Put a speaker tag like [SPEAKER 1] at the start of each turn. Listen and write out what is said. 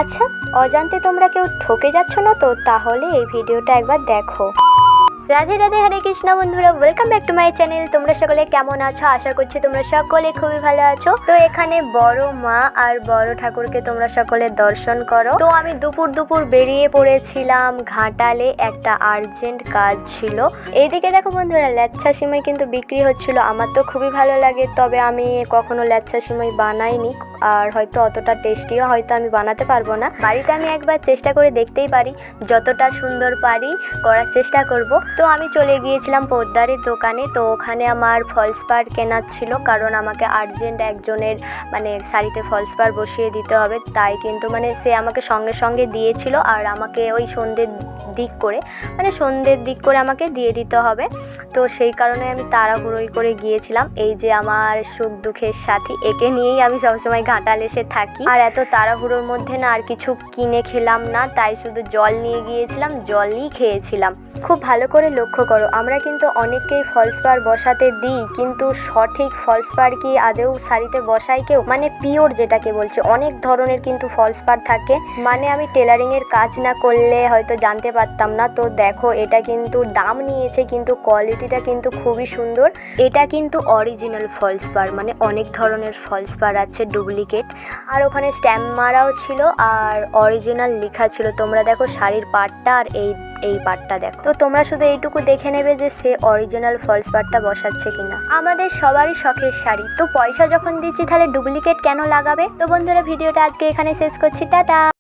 [SPEAKER 1] আচ্ছা, অজান্তে তোমরা কেউ ঠকে যাচ্ছ না তো? তাহলে এই ভিডিওটা একবার দেখো। রাধে রাধে, হরে কৃষ্ণ বন্ধুরা, welcome back to my channel. তোমরা সকলে কেমন আছো? আশা করছি তোমরা সকলে খুবই ভালো আছো। তো এখানে বড় মা আর বড় ঠাকুরকে তোমরা সকলে দর্শন করো। তো আমি দুপুর বেরিয়ে পড়েছিলাম ঘাটালে, একটা আর্জেন্ট কাজ ছিল। এইদিকে দেখো বন্ধুরা, ল্যাচ্ছা সিমাই কিন্তু বিক্রি হচ্ছিল। আমার তো খুবই ভালো লাগে, তবে আমি কখনো ল্যাচ্ছা সিমাই বানাইনি, আর হয়তো অতটা টেস্টিও হয়তো আমি বানাতে পারবো না। বাড়িতে আমি একবার চেষ্টা করে দেখতেই পারি, যতটা সুন্দর পারি করার চেষ্টা করব। তো আমি চলে গিয়েছিলাম পোদ্দারের দোকানে। তো ওখানে আমার ফলস পাড় কেনার ছিল, কারণ আমাকে আর্জেন্ট একজনের শাড়িতে ফলস পাড় বসিয়ে দিতে হবে। তাই কিন্তু সে আমাকে সঙ্গে দিয়েছিল, আর আমাকে ওই সন্ধ্যের দিক করে আমাকে দিয়ে দিতে হবে। তো সেই কারণে আমি তাড়াহুড়োই করে গিয়েছিলাম। এই যে আমার সুখ দুঃখের সাথী, একে নিয়েই আমি সবসময় ঘাটাল এসে থাকি। আর এত তাড়াহুড়োর মধ্যে না আর কিছু কিনে খেলাম না, তাই শুধু জল নিয়ে গিয়েছিলাম, জলই খেয়েছিলাম। খুব ভালো করে লক্ষ্য করো, আমরা কিন্তু অনেককেই ফলস পাড় বসাতে দিই, কিন্তু সঠিক ফলস পাড় কি আদেও শাড়িতে বসাই কেউ? পিওর যেটাকে বলছে, অনেক ধরনের কিন্তু ফলস পাড় থাকে। আমি টেলারিংয়ের কাজ না করলে হয়তো জানতে পারতাম না। তো দেখো, এটা কিন্তু দাম নিয়েছে, কিন্তু কোয়ালিটিটা কিন্তু খুবই সুন্দর। এটা কিন্তু অরিজিনাল ফলস পাড়, অনেক ধরনের ফলস পাড় আছে ডুপ্লিকেট। আর ওখানে স্ট্যাম্প মারাও ছিল, আর অরিজিনাল লেখা ছিল। তোমরা দেখো শাড়ির পাড়টা আর এই পাড়টা দেখো। তো তোমরা শুধু এইটুকু দেখে নেবে যে সে অরিজিনাল ফলস পাড়টা বসাচ্ছে কিনা। আমাদের সবারই শখের শাড়ি, তো পয়সা যখন দিচ্ছি তাহলে ডুপ্লিকেট কেন লাগাবে? তো বন্ধুরা, ভিডিওটা আজকে এখানে শেষ করছি। টাটা।